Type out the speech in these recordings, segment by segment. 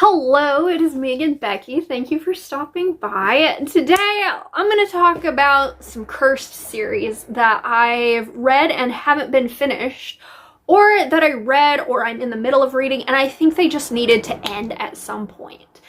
Hello, it is me again, Becky. Thank you for stopping by. Today, I'm going to talk about some cursed series that I've read and haven't been finished, or that I read or I'm in the middle of reading, and I think they just needed to end at some point.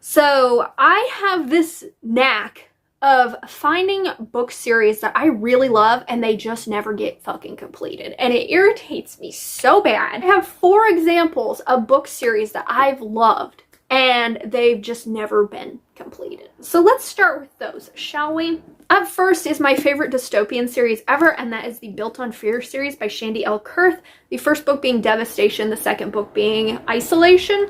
So, I have this knack of finding book series that I really love and they just never get fucking completed. And it irritates me so bad. I have 4 examples of book series that I've loved and they've just never been completed. So let's start with those, shall we? Up first is my favorite dystopian series ever, and that is the Built on Fear series by Shandy L. Kurth. The first book being Devastation, the second book being Isolation.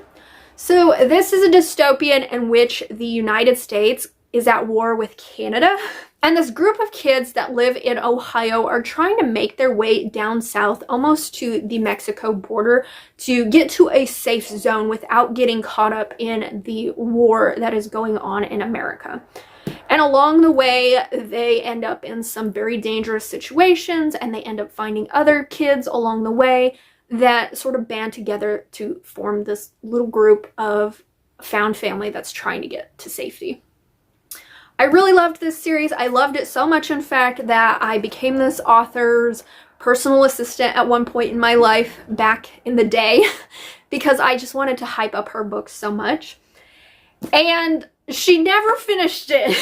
So this is a dystopian in which the United States is at war with Canada. And this group of kids that live in Ohio are trying to make their way down south, almost to the Mexico border, to get to a safe zone without getting caught up in the war that is going on in America. And along the way, they end up in some very dangerous situations, and they end up finding other kids along the way that sort of band together to form this little group of found family that's trying to get to safety. I really loved this series. I loved it so much, in fact, that I became this author's personal assistant at one point in my life back in the day because I just wanted to hype up her books so much. And she never finished it.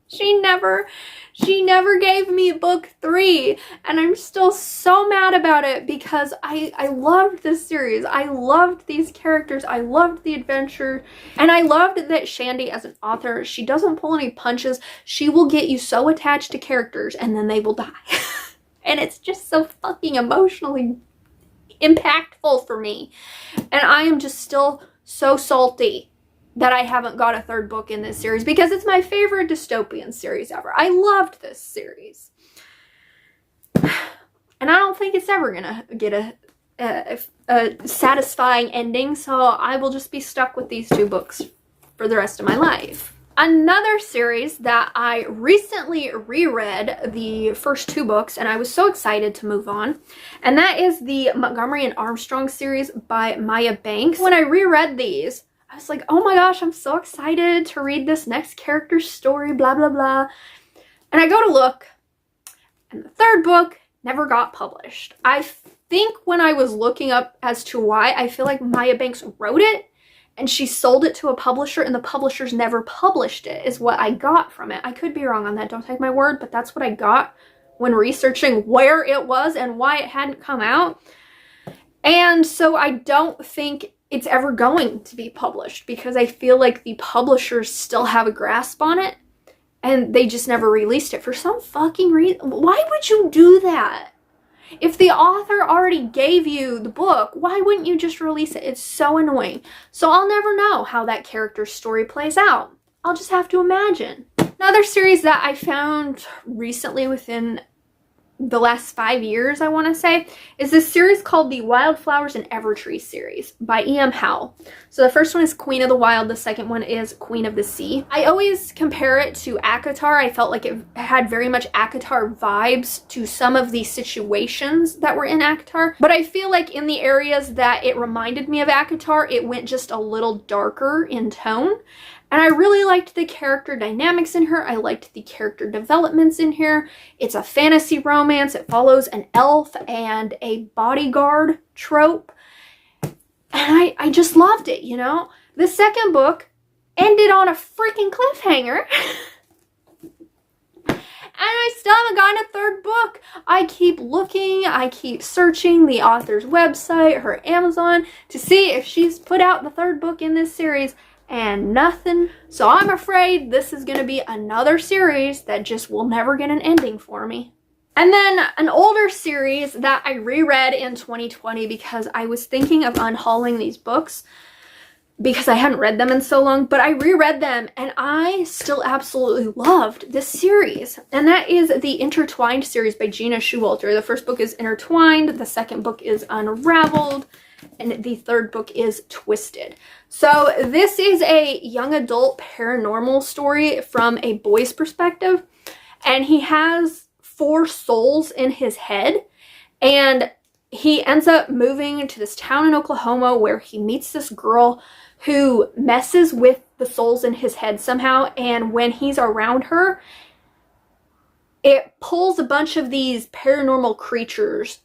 She never gave me book 3, and I'm still so mad about it because I loved this series. I loved these characters. I loved the adventure, and I loved that Shandy, as an author, she doesn't pull any punches. She will get you so attached to characters and then they will die. And it's just so fucking emotionally impactful for me. And I am just still so salty that I haven't got a 3rd book in this series because it's my favorite dystopian series ever. I loved this series. And I don't think it's ever gonna get a satisfying ending, so I will just be stuck with these 2 books for the rest of my life. Another series that I recently reread the first 2 books, and I was so excited to move on, and that is the Montgomery and Armstrong series by Maya Banks. When I reread these, I was like, oh my gosh, I'm so excited to read this next character's story, blah, blah, blah. And I go to look, and the 3rd book never got published. I think when I was looking up as to why, I feel like Maya Banks wrote it, and she sold it to a publisher, and the publishers never published it, is what I got from it. I could be wrong on that, don't take my word, but that's what I got when researching where it was and why it hadn't come out. And so I don't think it's ever going to be published because I feel like the publishers still have a grasp on it and they just never released it for some fucking reason. Why would you do that? If the author already gave you the book, why wouldn't you just release it? It's so annoying. So I'll never know how that character's story plays out. I'll just have to imagine. Another series that I found recently within the last 5 years, I want to say, is this series called the Wildflowers and Evertree series by E.M. Howell. So the first one is Queen of the Wild, the second one is Queen of the Sea. I always compare it to ACOTAR. I felt like it had very much ACOTAR vibes to some of the situations that were in ACOTAR, but I feel like in the areas that it reminded me of ACOTAR, it went just a little darker in tone. And I really liked the character dynamics in her. I liked the character developments in here. It's a fantasy romance. It follows an elf and a bodyguard trope. And I just loved it, you know? The second book ended on a freaking cliffhanger. And I still haven't gotten a 3rd book. I keep looking, I keep searching the author's website, her Amazon, to see if she's put out the 3rd book in this series. And nothing. So I'm afraid this is going to be another series that just will never get an ending for me. And then an older series that I reread in 2020 because I was thinking of unhauling these books because I hadn't read them in so long, but I reread them and I still absolutely loved this series. And that is the Intertwined series by Gina Showalter. The first book is Intertwined, the second book is Unraveled, and the 3rd book is Twisted. So this is a young adult paranormal story from a boy's perspective, and he has 4 souls in his head, and he ends up moving to this town in Oklahoma where he meets this girl who messes with the souls in his head somehow, and when he's around her, it pulls a bunch of these paranormal creatures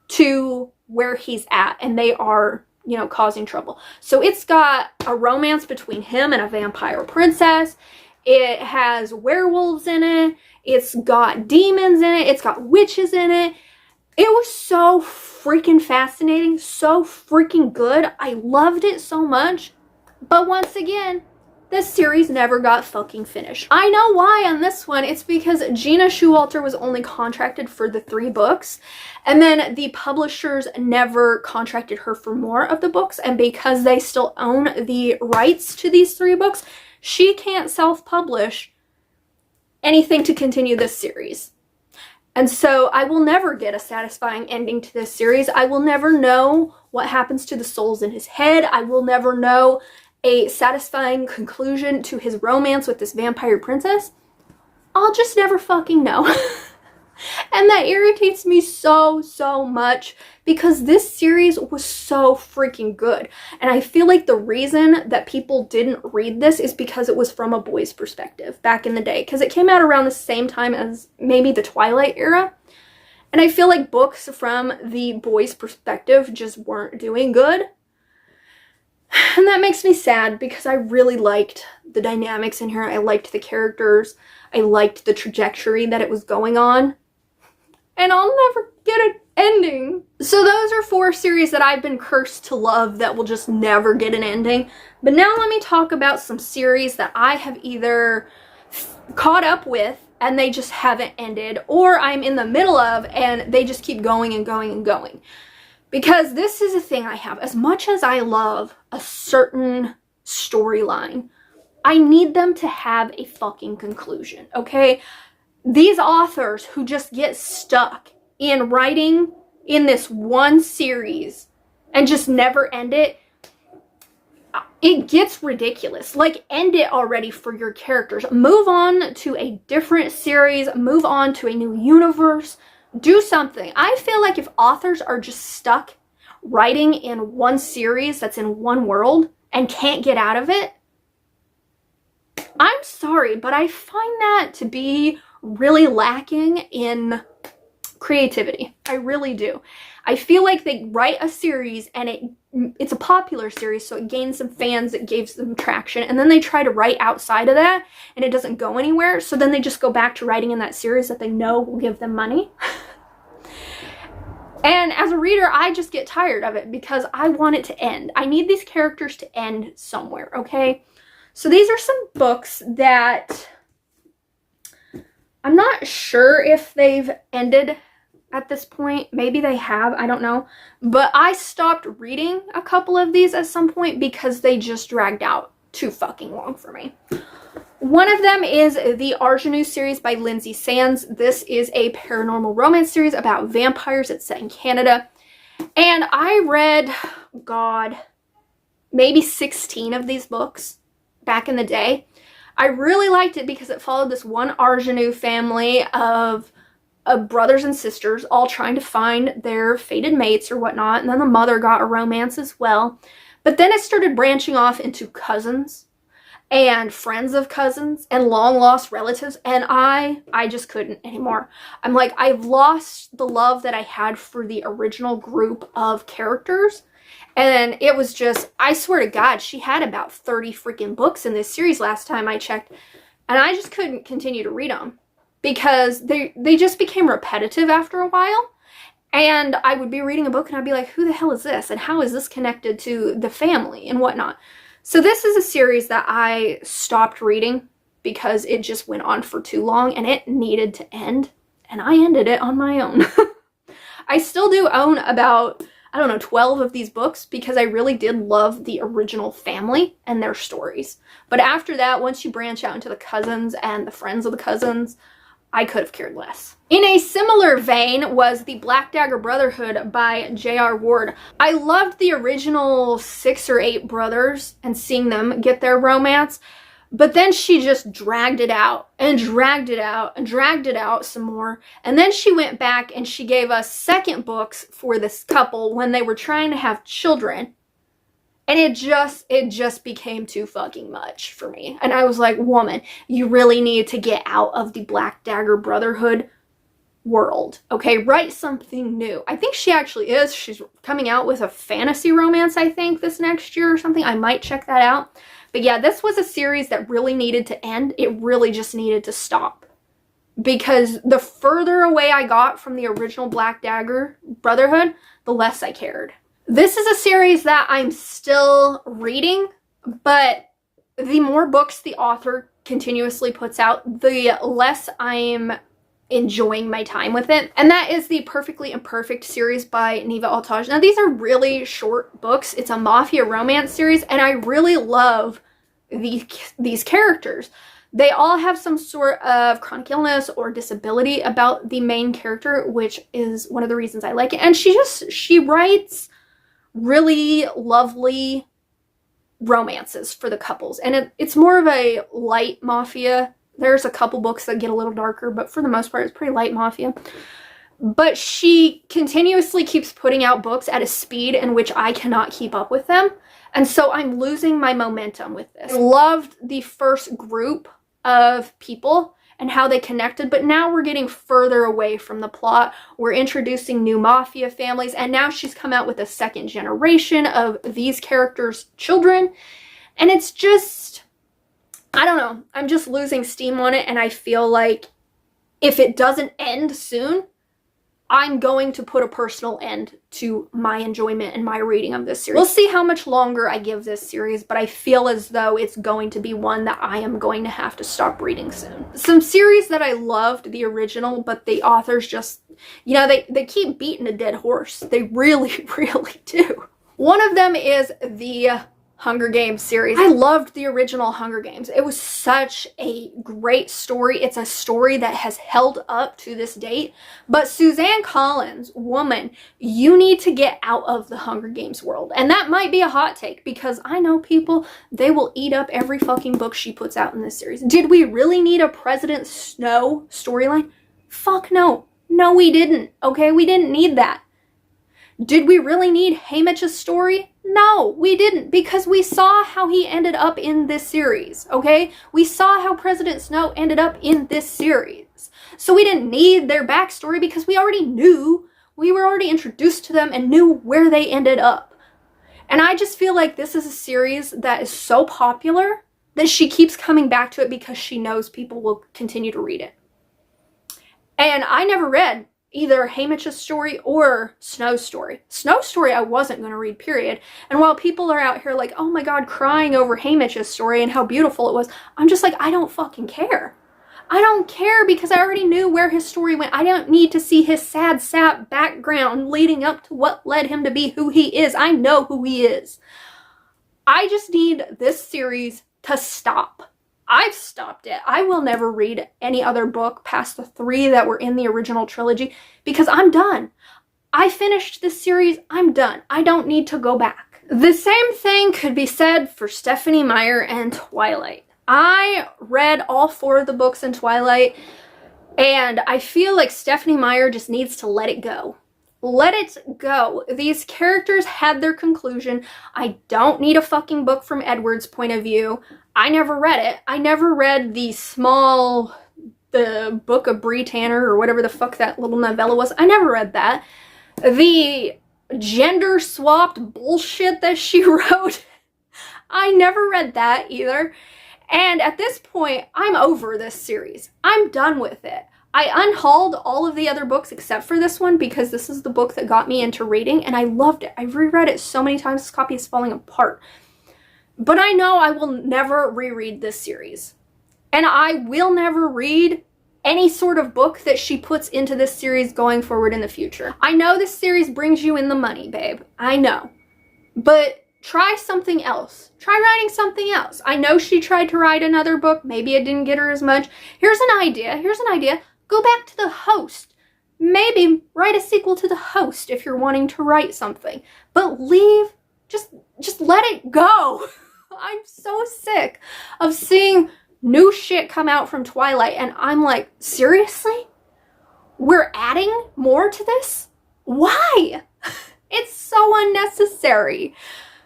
to where he's at, and they are, you know, causing trouble. So it's got a romance between him and a vampire princess. It has werewolves in it. It's got demons in it. It's got witches in it. It was so freaking fascinating, so freaking good. I loved it so much. But once again, this series never got fucking finished. I know why on this one. It's because Gina Showalter was only contracted for the 3 books, and then the publishers never contracted her for more of the books, and because they still own the rights to these 3 books, she can't self-publish anything to continue this series. And so I will never get a satisfying ending to this series. I will never know what happens to the souls in his head. I will never know a satisfying conclusion to his romance with this vampire princess. I'll just never fucking know. And that irritates me so, so much because this series was so freaking good. And I feel like the reason that people didn't read this is because it was from a boy's perspective back in the day. Because it came out around the same time as maybe the Twilight era. And I feel like books from the boy's perspective just weren't doing good. And that makes me sad because I really liked the dynamics in here. I liked the characters. I liked the trajectory that it was going on. And I'll never get an ending. So those are 4 series that I've been cursed to love that will just never get an ending. But now let me talk about some series that I have either caught up with and they just haven't ended, or I'm in the middle of and they just keep going and going and going. Because this is a thing I have. As much as I love a certain storyline, I need them to have a fucking conclusion, okay? These authors who just get stuck in writing in this one series and just never end it, it gets ridiculous. Like, end it already for your characters. Move on to a different series. Move on to a new universe. Do something. I feel like if authors are just stuck writing in one series that's in one world and can't get out of it, I'm sorry, but I find that to be really lacking in creativity. I really do. I feel like they write a series and it's a popular series, so it gains some fans, it gives them traction, and then they try to write outside of that and it doesn't go anywhere, so then they just go back to writing in that series that they know will give them money. And as a reader, I just get tired of it because I want it to end. I need these characters to end somewhere, okay? So these are some books that I'm not sure if they've ended at this point. Maybe they have, I don't know. But I stopped reading a couple of these at some point because they just dragged out too fucking long for me. One of them is the Arjanu series by Lindsay Sands. This is a paranormal romance series about vampires. It's set in Canada. And I read, God, maybe 16 of these books back in the day. I really liked it because it followed this one Arjanu family of brothers and sisters all trying to find their fated mates or whatnot. And then the mother got a romance as well. But then it started branching off into cousins and friends of cousins and long lost relatives, and I just couldn't anymore. I'm like, I've lost the love that I had for the original group of characters, and it was just, I swear to God, she had about 30 freaking books in this series last time I checked, and I just couldn't continue to read them because they just became repetitive after a while. And I would be reading a book and I'd be like, who the hell is this? And how is this connected to the family and whatnot? So this is a series that I stopped reading because it just went on for too long and it needed to end. And I ended it on my own. I still do own about, I don't know, 12 of these books because I really did love the original family and their stories. But after that, once you branch out into the cousins and the friends of the cousins, I could have cared less. In a similar vein was the Black Dagger Brotherhood by J.R. Ward. I loved the original 6 or 8 brothers and seeing them get their romance, But then she just dragged it out and dragged it out and dragged it out some more. And then she went back and she gave us second books for this couple when they were trying to have children. And it just became too fucking much for me. And I was like, woman, you really need to get out of the Black Dagger Brotherhood world. Okay, write something new. I think she actually is. She's coming out with a fantasy romance, I think, this next year or something. I might check that out. But yeah, this was a series that really needed to end. It really just needed to stop. Because the further away I got from the original Black Dagger Brotherhood, the less I cared. This is a series that I'm still reading, but the more books the author continuously puts out, the less I'm enjoying my time with it. And that is the Perfectly Imperfect series by Neva Altaj. Now, these are really short books. It's a mafia romance series, and I really love these characters. They all have some sort of chronic illness or disability about the main character, which is one of the reasons I like it. And she writes really lovely romances for the couples. And it's more of a light mafia. There's a couple books that get a little darker, but for the most part, it's pretty light mafia. But she continuously keeps putting out books at a speed in which I cannot keep up with them. And so I'm losing my momentum with this. I loved the first group of people and how they connected, but now we're getting further away from the plot. We're introducing new mafia families, and now she's come out with a second generation of these characters' children. And it's just, I don't know, I'm just losing steam on it, and I feel like if it doesn't end soon, I'm going to put a personal end to my enjoyment and my reading of this series. We'll see how much longer I give this series, but I feel as though it's going to be one that I am going to have to stop reading soon. Some series that I loved the original, but the authors just, you know, they keep beating a dead horse. They really, really do. One of them is the Hunger Games series. I loved the original Hunger Games. It was such a great story. It's a story that has held up to this date. But Suzanne Collins, woman, you need to get out of the Hunger Games world. And that might be a hot take because I know people, they will eat up every fucking book she puts out in this series. Did we really need a President Snow storyline? Fuck no. No, we didn't. Okay, we didn't need that. Did we really need Haymitch's story? No, we didn't, because we saw how he ended up in this series, okay? We saw how President Snow ended up in this series. So we didn't need their backstory because we already knew, we were already introduced to them and knew where they ended up. And I just feel like this is a series that is so popular that she keeps coming back to it because she knows people will continue to read it. And I never read either Haymitch's story or Snow's story. Snow's story I wasn't going to read, period. And while people are out here like, oh my god, crying over Haymitch's story and how beautiful it was, I'm just like, I don't fucking care. I don't care because I already knew where his story went. I don't need to see his sad sap background leading up to what led him to be who he is. I know who he is. I just need this series to stop. I've stopped it. I will never read any other book past the 3 that were in the original trilogy because I'm done. I finished this series. I'm done. I don't need to go back. The same thing could be said for Stephenie Meyer and Twilight. I read all 4 of the books in Twilight, and I feel like Stephenie Meyer just needs to let it go. Let it go. These characters had their conclusion. I don't need a fucking book from Edward's point of view. I never read it. I never read the Book of Bree Tanner or whatever the fuck that little novella was. I never read that. The gender swapped bullshit that she wrote, I never read that either. And at this point, I'm over this series. I'm done with it. I unhauled all of the other books except for this one because this is the book that got me into reading and I loved it. I've reread it so many times, this copy is falling apart. But I know I will never reread this series. And I will never read any sort of book that she puts into this series going forward in the future. I know this series brings you in the money, babe. I know. But try something else. Try writing something else. I know she tried to write another book. Maybe it didn't get her as much. Here's an idea. Go back to The Host. Maybe write a sequel to The Host if you're wanting to write something. But leave, just let it go. I'm so sick of seeing new shit come out from Twilight, and I'm like, seriously? We're adding more to this? Why? It's so unnecessary.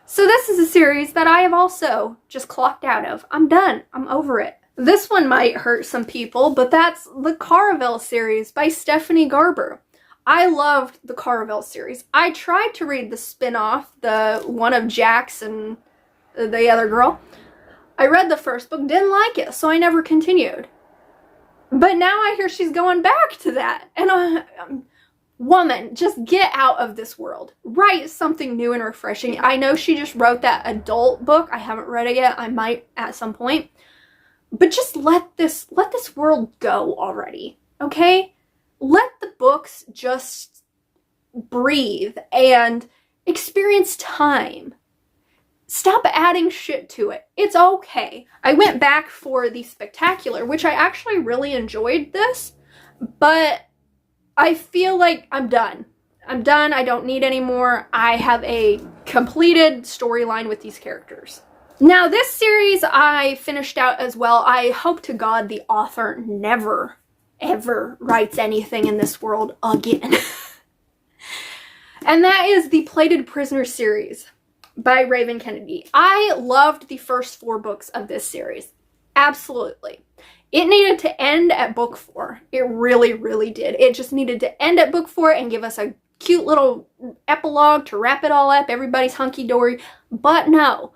So this is a series that I have also just clocked out of. I'm done. I'm over it. This one might hurt some people, but that's the Caravel series by Stephanie Garber. I loved the Caravel series. I tried to read the spin-off, the one of Jax and the other girl. I read the first book, didn't like it, so I never continued. But now I hear she's going back to that. And woman, just get out of this world. Write something new and refreshing. I know she just wrote that adult book. I haven't read it yet. I might at some point. But just let this world go already, okay? Let the books just breathe and experience time. Stop adding shit to it. It's okay. I went back for the Spectacular, which I actually really enjoyed this, but I feel like I'm done. I'm done. I don't need any more. I have a completed storyline with these characters. Now, this series I finished out as well. I hope to God the author never, ever writes anything in this world again. And that is the Plated Prisoner series by Raven Kennedy. I loved the first 4 books of this series. Absolutely. It needed to end at book 4. It really, really did. It just needed to end at book 4 and give us a cute little epilogue to wrap it all up. Everybody's hunky-dory. But no.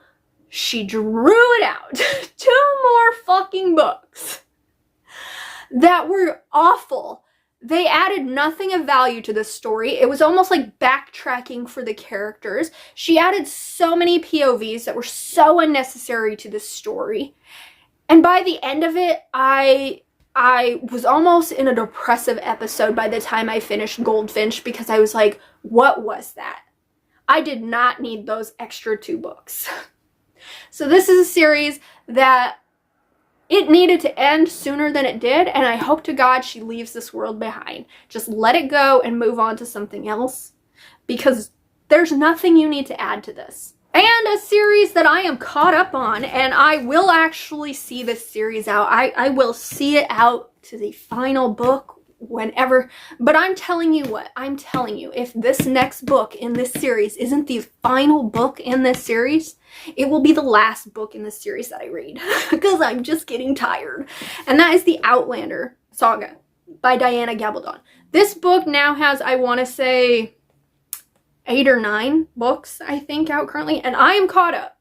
She drew it out. 2 more fucking books that were awful. They added nothing of value to this story. It was almost like backtracking for the characters. She added so many POVs that were so unnecessary to this story. And by the end of it, I was almost in a depressive episode by the time I finished Goldfinch, because I was like, what was that? I did not need those extra 2 books. So this is a series that it needed to end sooner than it did, and I hope to God she leaves this world behind. Just let it go and move on to something else, because there's nothing you need to add to this. And a series that I am caught up on, and I will actually see this series out. I will see it out to the final book whenever. But I'm telling you what, I'm telling you, if this next book in this series isn't the final book in this series, it will be the last book in this series that I read, because I'm just getting tired. And that is the Outlander saga by Diana Gabaldon. This book now has, I want to say, 8 or 9 books, I think, out currently, and I am caught up.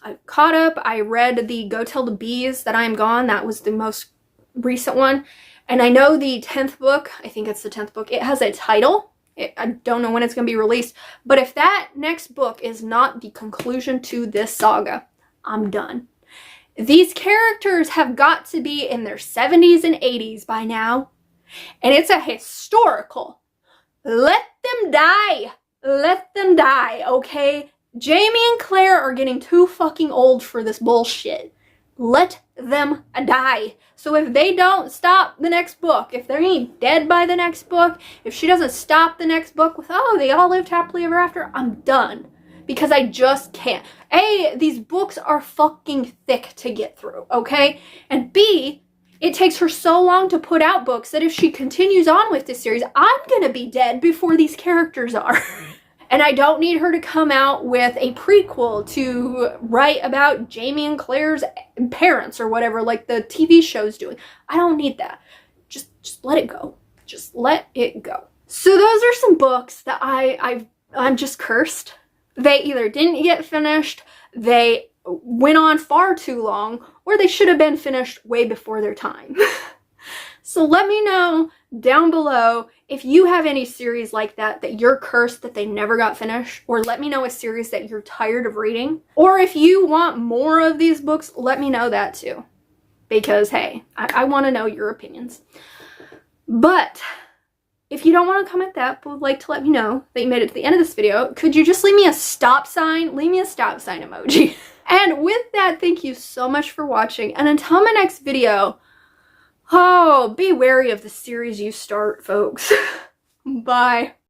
I'm caught up. I read the Go Tell the Bees That I Am Gone. That was the most recent one. And I know the 10th book, I think it's the 10th book, it has a title. I don't know when it's going to be released. But if that next book is not the conclusion to this saga, I'm done. These characters have got to be in their 70s and 80s by now. And it's a historical. Let them die. Let them die, okay? Jamie and Claire are getting too fucking old for this bullshit. Let them die. So if they don't stop the next book, if they're ain't dead by the next book, if she doesn't stop the next book with, oh, they all lived happily ever after, I'm done. Because I just can't. A, these books are fucking thick to get through, okay? And B, it takes her so long to put out books that if she continues on with this series, I'm gonna be dead before these characters are. And I don't need her to come out with a prequel to write about Jamie and Claire's parents or whatever, like the TV show's doing. I don't need that. Just let it go. Just let it go. So those are some books that I'm just cursed. They either didn't get finished, they went on far too long, or they should have been finished way before their time. So let me know down below if you have any series like that you're cursed that they never got finished, or let me know a series that you're tired of reading. Or if you want more of these books, let me know that too. Because hey, I want to know your opinions. But if you don't want to comment that, but would like to let me know that you made it to the end of this video, could you just leave me a stop sign? Leave me a stop sign emoji. And with that, thank you so much for watching. And until my next video, oh, be wary of the series you start, folks. Bye.